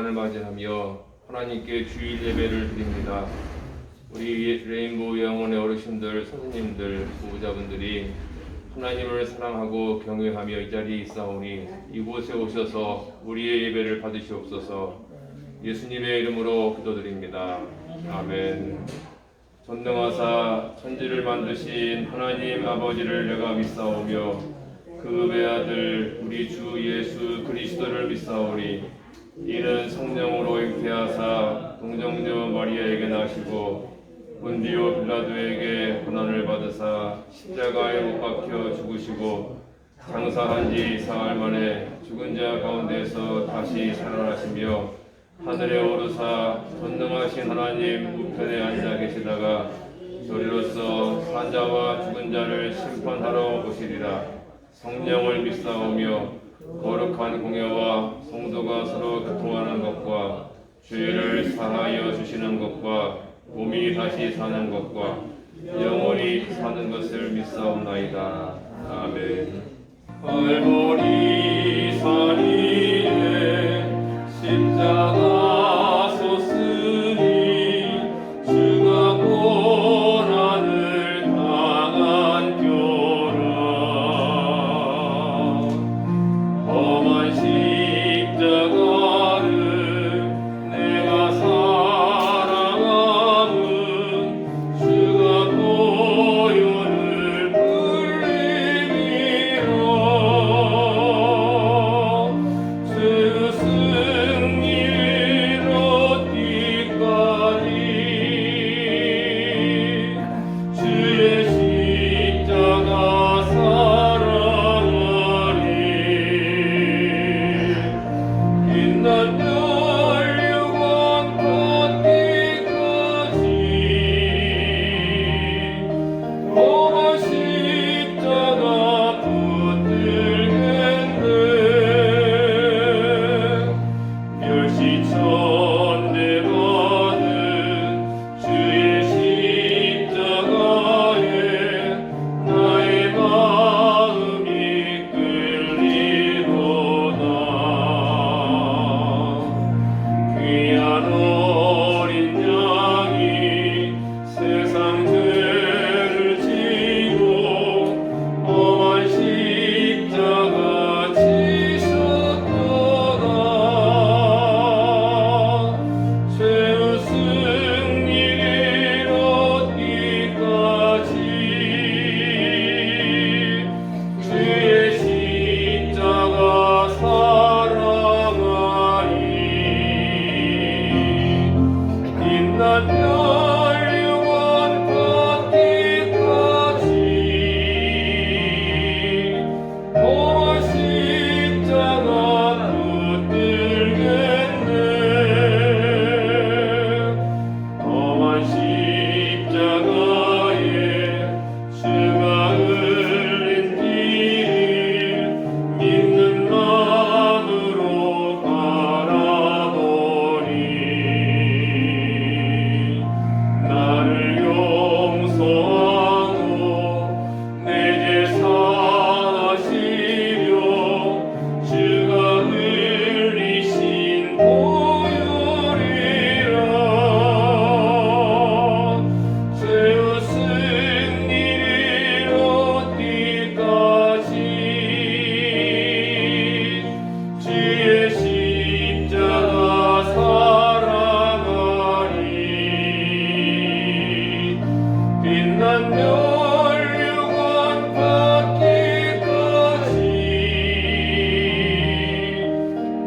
주간을 맞이하며 하나님께 주일 예배를 드립니다. 우리 레인보우 영혼의 어르신들, 선생님들, 보호자분들이 하나님을 사랑하고 경외하며 이 자리에 있사오니 이곳에 오셔서 우리의 예배를 받으시옵소서. 예수님의 이름으로 기도드립니다. 아멘. 전능하사 천지를 만드신 하나님 아버지를 내가 믿사오며 그 외아들 우리 주 예수 그리스도를 믿사오니 이는 성령으로 잉태하사 동정녀 마리아에게 나시고 본디오 빌라도에게 고난을 받으사 십자가에 못 박혀 죽으시고 장사한 지 사흘 만에 죽은 자 가운데서 다시 살아나시며 하늘에 오르사 전능하신 하나님 우편에 앉아 계시다가 저리로서 산자와 죽은 자를 심판하러 오시리라. 성령을 믿사오며 거룩한 공예와 성도가 서로 교통하는 것과 죄를 사하여 주시는 것과 몸이 다시 사는 것과 영원히 사는 것을 믿사옵나이다. 아멘. 갈보리 산위에 십자가 섰으니 주가 고난을 당한 뼈라. 험한 십자가를 내가 사랑함은 주가 고요를 불림이라. 죄의 승리를 얻기까지 주의 십자가 사랑하리. 빛난 멸류관 받기까지 험한 십자가 붙들겠네. 멸시천대 받은 주의 십자가에 나의 마음이 끌리도다. 귀한 어린 양이 세상 죄를 지고 험한 십자가 지셨도다. 죄의 승리를 얻기까지 주의 십자가 사랑하리. 빛난 멸류관 받기까지 험한 십자가 붙들겠네. 험한 십자가에 주가 흘린 피를 믿는 마음으로 바라보니 나를 용서하고 내 죄 사하시려 주가 흘리신 보혈이라. 죄의 승리를 얻기까지 주의 십자가 사랑하리. 빛난 멸류관 받기까지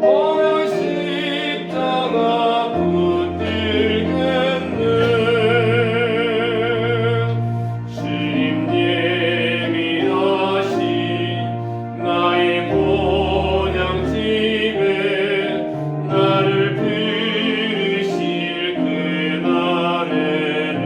험한 십자가 붙들겠네. 주님 예비하신 나의 본향집에 나를 부르실 그날에는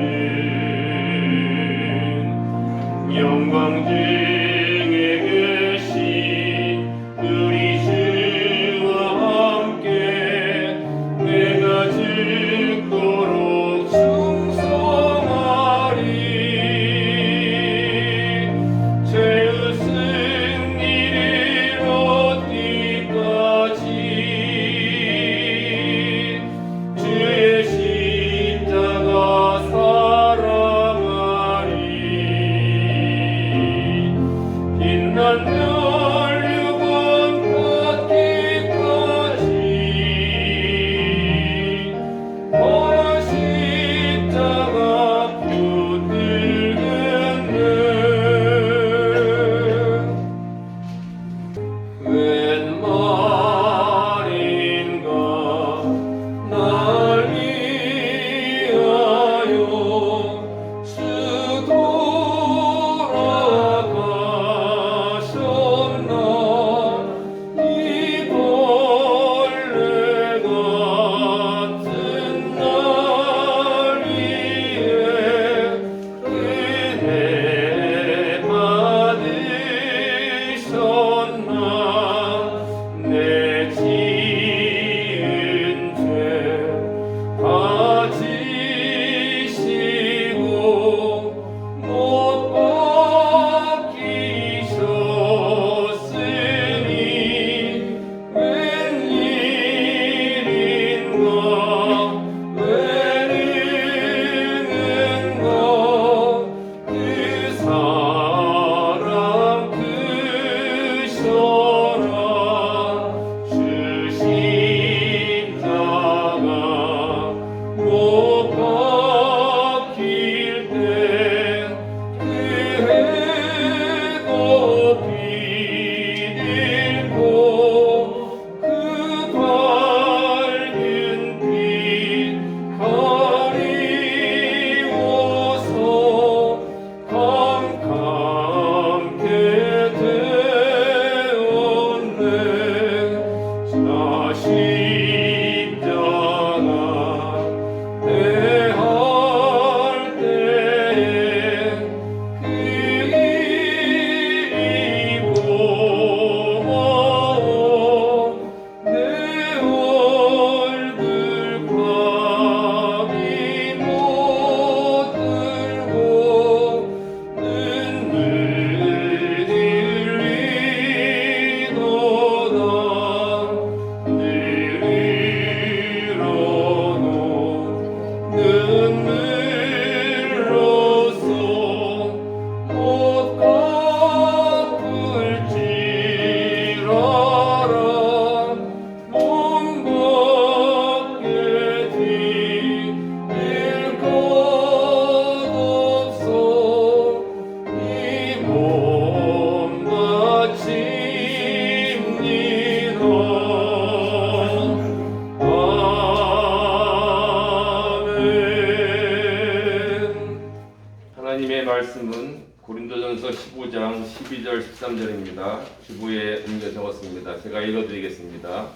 오늘의 말씀은 고린도전서 15장 12절 13절입니다. 주보에 옮겨 적었습니다. 제가 읽어드리겠습니다.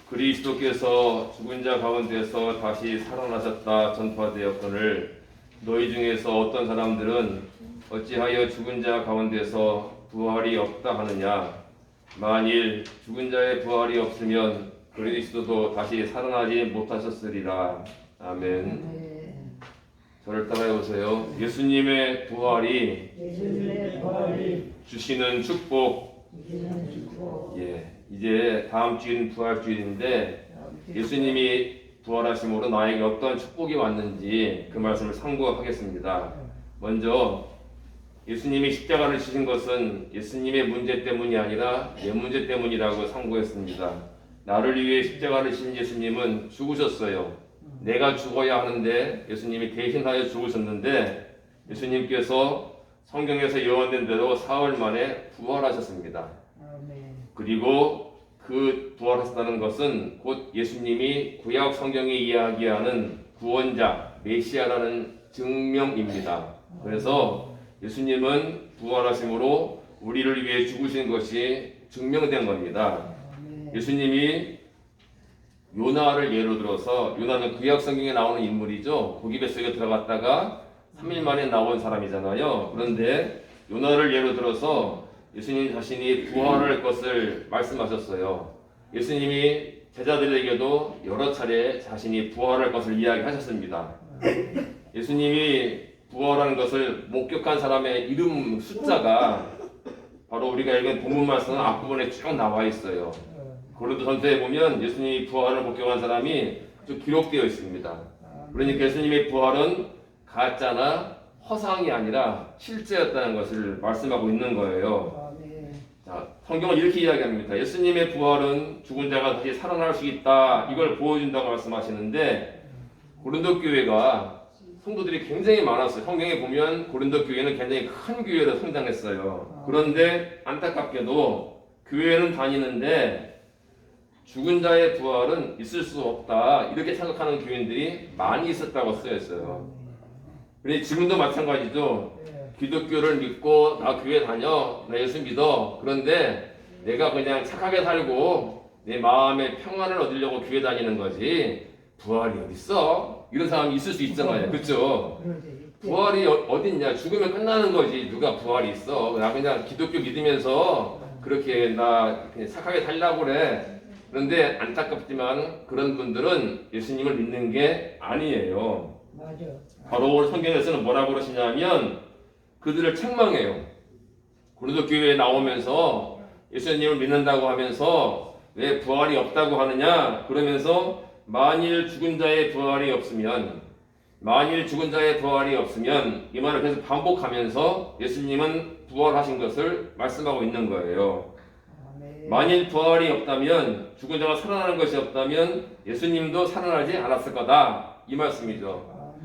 그리스도께서 죽은 자 가운데서 다시 살아나셨다 전파되었거늘 너희 중에서 어떤 사람들은 어찌하여 죽은 자 가운데서 부활이 없다 하느냐. 만일 죽은 자의 부활이 없으면 그리스도도 다시 살아나지 못하셨으리라. 아멘. 저를 따라해 보세요. 예수님의 부활이 주시는 축복. 예, 이제 다음 주인 부활주일인데 예수님이 부활하심으로 나에게 어떤 축복이 왔는지 그 말씀을 상고하겠습니다. 먼저 예수님이 십자가를 지신 것은 예수님의 문제 때문이 아니라 내 문제 때문이라고 상고했습니다. 나를 위해 십자가를 지신 예수님은 죽으셨어요. 내가 죽어야 하는데 예수님이 대신하여 죽으셨는데 예수님께서 성경에서 예언된 대로 사흘 만에 부활하셨습니다. 그리고 그 부활하셨다는 것은 곧 예수님이 구약 성경이 이야기하는 구원자 메시아라는 증명입니다. 그래서 예수님은 부활하심으로 우리를 위해 죽으신 것이 증명된 겁니다. 예수님이 요나를 예로 들어서, 요나는 구약 성경에 나오는 인물이죠. 고기 뱃속에 들어갔다가 3일 만에 나온 사람이잖아요. 그런데 요나를 예로 들어서 예수님 자신이 부활할 것을 말씀하셨어요. 예수님이 제자들에게도 여러 차례 자신이 부활할 것을 이야기하셨습니다. 예수님이 부활하는 것을 목격한 사람의 이름 숫자가 바로 우리가 읽은 본문 말씀은 앞부분에 쭉 나와 있어요. 고린도전서에 보면 예수님이 부활을 목격한 사람이 좀 기록되어 있습니다. 그러니까 예수님의 부활은 가짜나 허상이 아니라 실제였다는 것을 말씀하고 있는 거예요. 자, 성경은 이렇게 이야기합니다. 예수님의 부활은 죽은 자가 다시 살아날 수 있다. 이걸 보여준다고 말씀하시는데 고린도 교회가 성도들이 굉장히 많았어요. 성경에 보면 고린도 교회는 굉장히 큰 교회로 성장했어요. 그런데 안타깝게도 교회는 다니는데 죽은 자의 부활은 있을 수 없다. 이렇게 생각하는 교인들이 많이 있었다고 쓰여있어요. 그런데 지금도 마찬가지죠. 기독교를 믿고 나 교회 다녀, 나 예수 믿어. 그런데 내가 그냥 착하게 살고 내 마음의 평안을 얻으려고 교회 다니는 거지 부활이 어딨어? 이런 사람이 있을 수 있잖아요. 그렇죠? 부활이 어딨냐? 죽으면 끝나는 거지. 누가 부활이 있어? 나 그냥 기독교 믿으면서 그렇게 나 그냥 착하게 살려고 그래. 그런데 안타깝지만 그런 분들은 예수님을 믿는 게 아니에요. 맞아. 바로 성경에서는 뭐라고 그러시냐면 그들을 책망해요. 고린도 교회에 나오면서 예수님을 믿는다고 하면서 왜 부활이 없다고 하느냐? 그러면서 만일 죽은 자의 부활이 없으면 이 말을 계속 반복하면서 예수님은 부활하신 것을 말씀하고 있는 거예요. 만일 부활이 없다면, 죽은 자가 살아나는 것이 없다면 예수님도 살아나지 않았을 거다. 이 말씀이죠.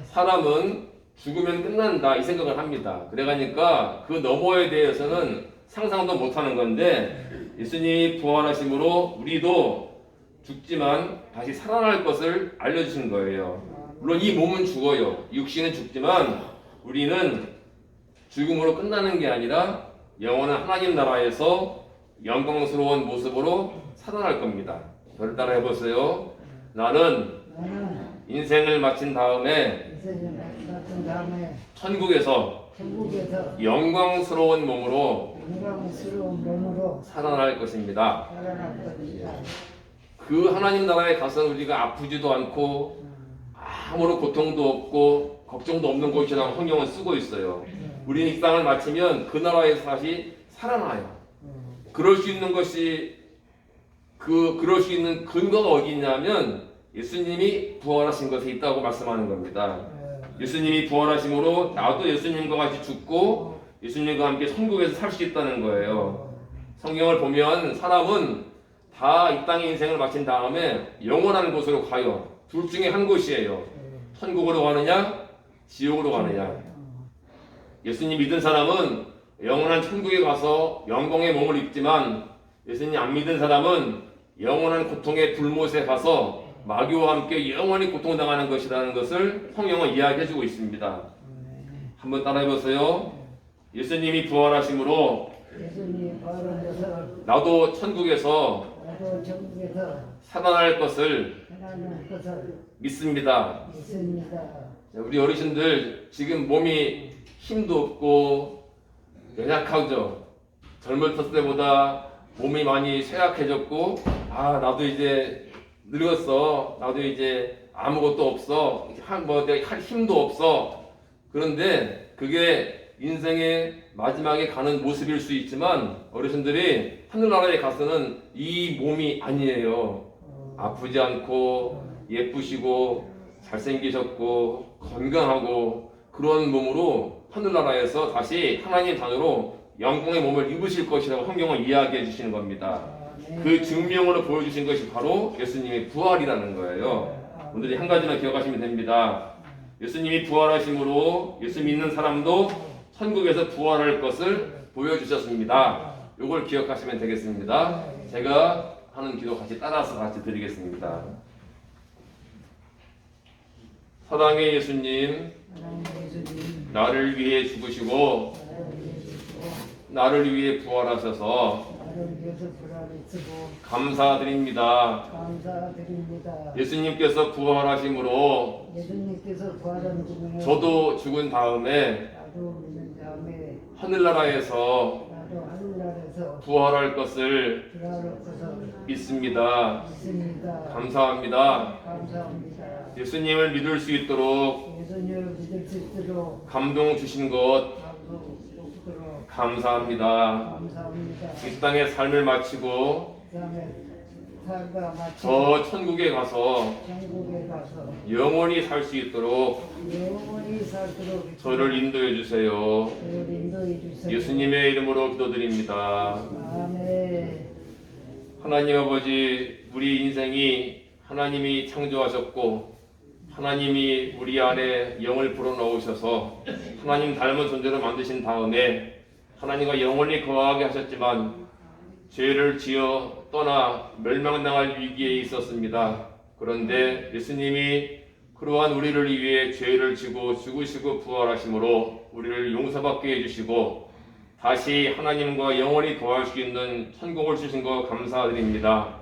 사람은 죽으면 끝난다 이 생각을 합니다. 그러니까 그 너머에 대해서는 상상도 못하는 건데 예수님이 부활하심으로 우리도 죽지만 다시 살아날 것을 알려주신 거예요. 물론 이 몸은 죽어요. 육신은 죽지만 우리는 죽음으로 끝나는 게 아니라 영원한 하나님 나라에서 영광스러운 모습으로 살아날 겁니다. 저를 따라 해보세요. 나는 인생을 마친 다음에 천국에서 영광스러운 몸으로 살아날 것입니다. 그 하나님 나라에 가서 우리가 아프지도 않고 아무런 고통도 없고 걱정도 없는 곳이라고 성경은 쓰고 있어요. 우리는 이 땅을 마치면 그 나라에서 다시 살아나요. 그럴 수 있는 근거가 어디 있냐면 예수님이 부활하신 것에 있다고 말씀하는 겁니다. 예수님이 부활하심으로 나도 예수님과 같이 죽고 예수님과 함께 천국에서 살 수 있다는 거예요. 성경을 보면 사람은 다 이 땅의 인생을 마친 다음에 영원한 곳으로 가요. 둘 중에 한 곳이에요. 천국으로 가느냐, 지옥으로 가느냐. 예수님 믿은 사람은 영원한 천국에 가서 영광의 몸을 입지만 예수님 안 믿은 사람은 영원한 고통의 불못에 가서 마귀와 함께 영원히 고통당하는 것이라는 것을 성경은 이야기해주고 있습니다. 한번 따라해보세요. 예수님이 부활하심으로 예수님 부활하셔서 나도 천국에서 나도 천국에서 살아날 것을 하나님 것을 믿습니다. 믿습니다. 우리 어르신들 지금 몸이 힘도 없고 연약하죠. 젊었을 때보다 몸이 많이 쇠약해졌고, 아 나도 이제 늙었어. 나도 이제 아무것도 없어. 내가 할 힘도 없어. 그런데 그게 인생의 마지막에 가는 모습일 수 있지만 어르신들이 하늘나라에 가서는 이 몸이 아니에요. 아프지 않고 예쁘시고 잘생기셨고 건강하고 그런 몸으로 하늘나라에서 다시 하나님 자녀로 영광의 몸을 입으실 것이라고 성경을 이야기해 주시는 겁니다. 그 증명으로 보여주신 것이 바로 예수님의 부활이라는 거예요. 오늘 한 가지만 기억하시면 됩니다. 예수님이 부활하심으로 예수 믿는 사람도 천국에서 부활할 것을 보여주셨습니다. 이걸 기억하시면 되겠습니다. 제가 하는 기도 같이 따라서 같이 드리겠습니다. 사랑의 예수님, 하나님 예수님 나를 위해 죽으시고 나를 위해 부활하셔서 나를 위해서 불안해지고 감사드립니다. 감사드립니다. 예수님께서 부활하심으로 예수님께서 부활하심을 저도 죽은 다음에 나도 믿는 다음에 하늘나라에서 나도 하늘나라에서 부활할 것을 부활할 것을 믿습니다. 믿습니다. 감사합니다. 감사합니다. 예수님을 믿을 수 있도록 예수님을 믿을 수 있도록 감동 주신 것 감사하도록 감사합니다. 감사합니다. 이 땅의 삶을 마치고 그다음에 삶과 마치 저 천국에 가서 천국에 가서 영원히 살 수 있도록 영원히 살도록 저를 인도해 주세요. 저를 인도해 주세요. 예수님의 이름으로 기도드립니다. 아멘. 하나님 아버지, 우리 인생이 하나님이 창조하셨고 하나님이 우리 안에 영을 불어넣으셔서 하나님 닮은 존재로 만드신 다음에 하나님과 영원히 거하게 하셨지만 죄를 지어 떠나 멸망당할 위기에 있었습니다. 그런데 예수님이 그러한 우리를 위해 죄를 지고 죽으시고 부활하심으로 우리를 용서받게 해주시고 다시 하나님과 영원히 거할 수 있는 천국을 주신 것 감사드립니다.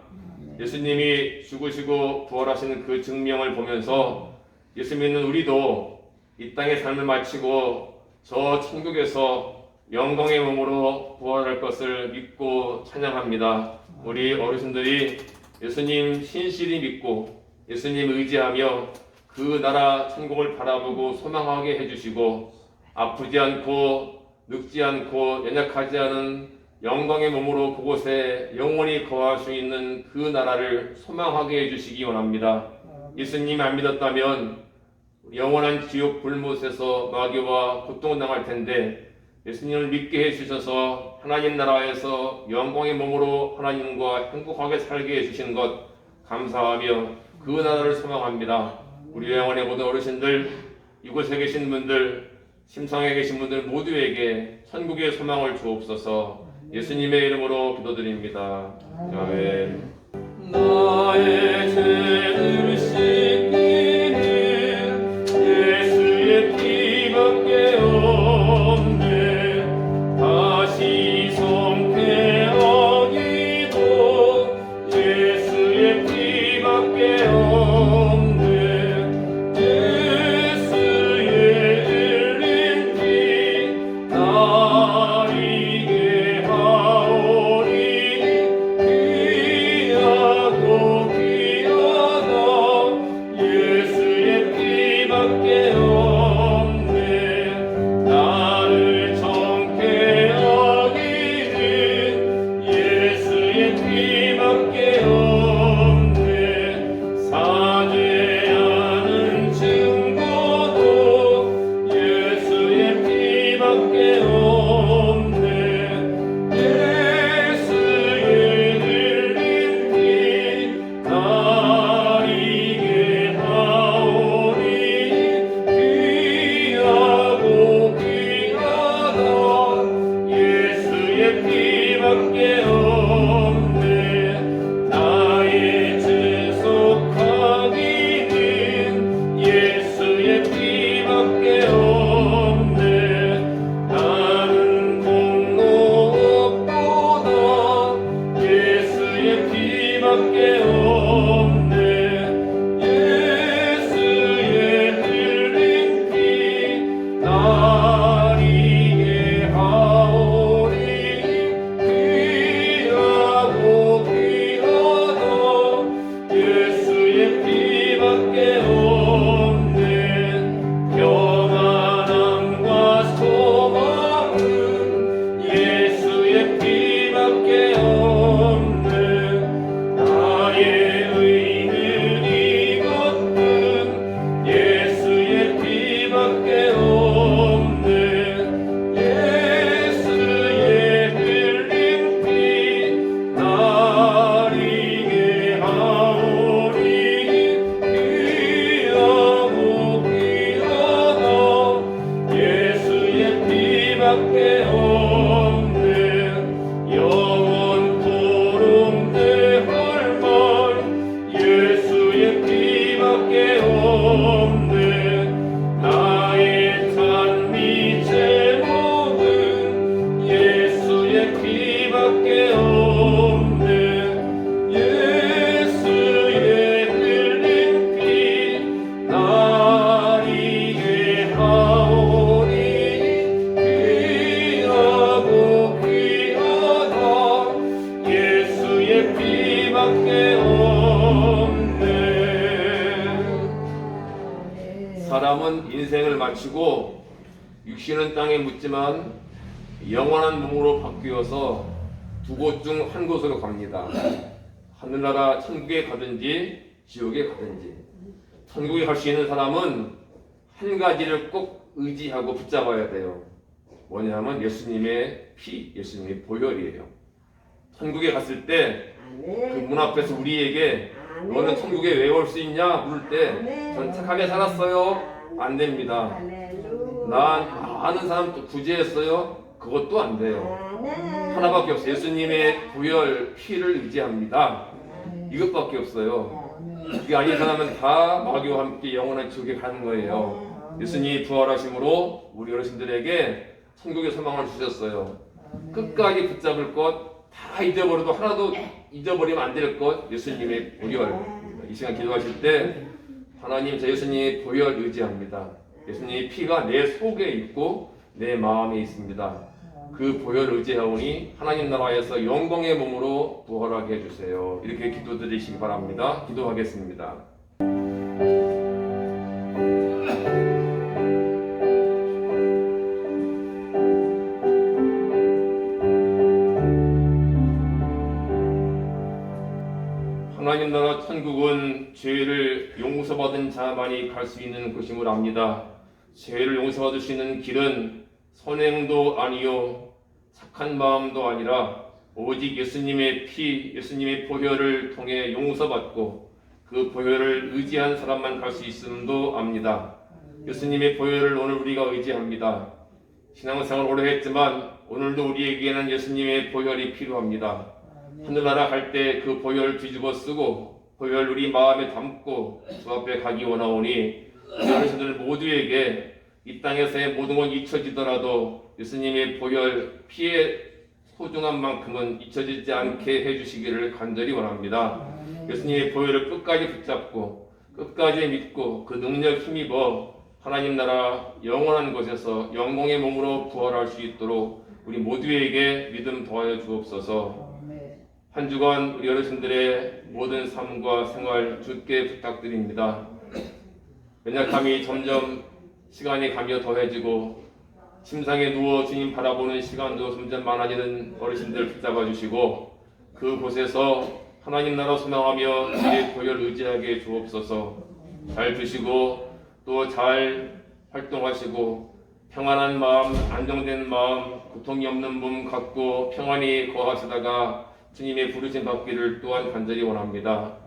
예수님이 죽으시고 부활하시는 그 증명을 보면서 예수 믿는 우리도 이 땅의 삶을 마치고 저 천국에서 영광의 몸으로 부활할 것을 믿고 찬양합니다. 우리 어르신들이 예수님 신실히 믿고 예수님 의지하며 그 나라 천국을 바라보고 소망하게 해주시고 아프지 않고 늙지 않고 연약하지 않은 영광의 몸으로 그곳에 영원히 거할 수 있는 그 나라를 소망하게 해주시기 원합니다. 예수님 안 믿었다면 영원한 지옥 불못에서 마귀와 고통당할 텐데 예수님을 믿게 해주셔서 하나님 나라에서 영광의 몸으로 하나님과 행복하게 살게 해주신 것 감사하며 그 나라를 소망합니다. 우리 영원의 모든 어르신들, 이곳에 계신 분들, 심상에 계신 분들 모두에게 천국의 소망을 주옵소서. 예수님의 이름으로 기도드립니다. 아멘. 나의 죄를 씻기는 예수의 피밖에 없네. 다시 성쾌하기도 예수의 피밖에 없네. 예수의 흘린 피 나에게 하오니 귀하고 귀하다. 사람은 인생을 마치고 육신은 땅에 묻지만 영원한 몸으로 바뀌어서 두 곳 중 한 곳으로 갑니다. 하늘나라 천국에 가든지 지옥에 가든지. 천국에 갈 수 있는 사람은 한 가지를 꼭 의지하고 붙잡아야 돼요. 뭐냐면 예수님의 피, 예수님의 보혈이에요. 천국에 갔을 때 그 문 앞에서 우리에게 너는 천국에 왜 올 수 있냐 물을 때 전 착하게 살았어요. 안 됩니다. 난 많은 사람도 구제했어요. 그것도 안 돼요. 하나밖에 없어요. 예수님의 보혈 피를 의지합니다. 이것밖에 없어요. 이게 아닌 사람은 다 마귀와 함께 영원한 지옥에 가는 거예요. 예수님이 부활하심으로 우리 어르신들에게 천국의 소망을 주셨어요. 끝까지 붙잡을 것 다 잊어버려도 하나도 잊어버리면 안 될 것 예수님의 보혈. 이 시간 기도하실 때 하나님 저 예수님의 보혈 의지합니다. 예수님의 피가 내 속에 있고 내 마음에 있습니다. 그 보혈 의지하오니 하나님 나라에서 영광의 몸으로 부활하게 해주세요. 이렇게 기도드리시기 바랍니다. 기도하겠습니다. 하나님 나라 천국은 죄를 용서받은 자만이 갈 수 있는 곳임을 압니다. 죄를 용서받을 수 있는 길은 선행도 아니요 착한 마음도 아니라 오직 예수님의 피, 예수님의 보혈을 통해 용서받고 그 보혈을 의지한 사람만 갈 수 있음도 압니다. 예수님의 보혈을 오늘 우리가 의지합니다. 신앙생활 오래 했지만 오늘도 우리에게는 예수님의 보혈이 필요합니다. 하늘나라 갈 때 그 보혈을 뒤집어 쓰고 보혈 우리 마음에 담고 주 앞에 가기 원하오니 우리 어르신들 모두에게 이 땅에서의 모든 건 잊혀지더라도 예수님의 보혈 피의 소중한 만큼은 잊혀지지 않게 해주시기를 간절히 원합니다. 예수님의 보혈을 끝까지 붙잡고 끝까지 믿고 그 능력 힘입어 하나님 나라 영원한 곳에서 영광의 몸으로 부활할 수 있도록 우리 모두에게 믿음 더하여 주옵소서. 한 주간 우리 어르신들의 모든 삶과 생활 주께 부탁드립니다. 연약함이 점점 시간이 가며 더해지고 침상에 누워 주님 바라보는 시간도 점점 많아지는 어르신들 붙잡아 주시고 그곳에서 하나님 나라 소망하며 주의 보혈 의지하게 주옵소서. 잘 드시고 또 잘 활동하시고 평안한 마음, 안정된 마음, 고통이 없는 몸 갖고 평안히 거하시다가 주님의 부르심 받기를 또한 간절히 원합니다.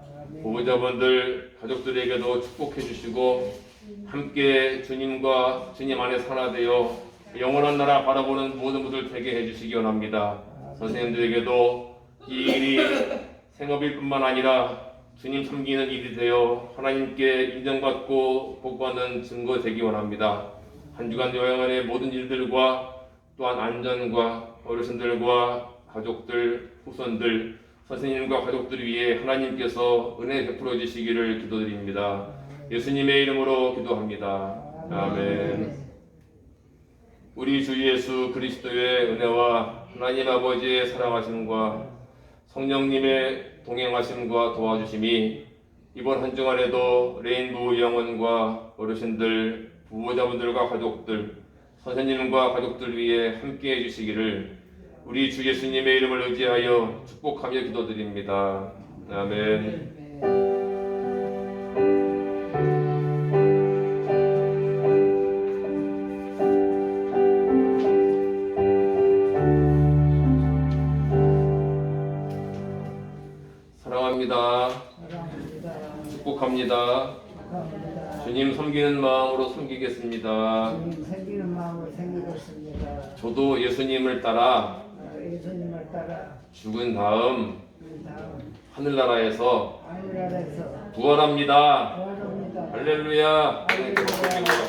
보호자분들, 가족들에게도 축복해 주시고 함께 주님과 주님 안에서 하나 되어 영원한 나라 바라보는 모든 분들 되게 해주시기 원합니다. 선생님들에게도 이 일이 생업일 뿐만 아니라 주님 섬기는 일이 되어 하나님께 인정받고 복받는 증거 되기 원합니다. 한 주간 여행안의 모든 일들과 또한 안전과 어르신들과 가족들, 후손들, 선생님과 가족들 위해 하나님께서 은혜 베풀어 주시기를 기도드립니다. 예수님의 이름으로 기도합니다. 아멘. 우리 주 예수 그리스도의 은혜와 하나님 아버지의 사랑하심과 성령님의 동행하심과 도와주심이 이번 한 주간에도 레인보우 영혼과 어르신들, 부모자분들과 가족들, 선생님과 가족들 위해 함께 해주시기를 우리 주 예수님의 이름을 의지하여 축복하며 기도드립니다. 아멘. 사랑합니다. 축복합니다. 주님 섬기는 마음으로 섬기겠습니다. 주님 섬기는 마음으로 섬기겠습니다. 저도 예수님을 따라 예수님을 따라 죽은 다음 다음 하늘나라에서 하늘나라에서 부활합니다. 구원합니다. 할렐루야. 할렐루야.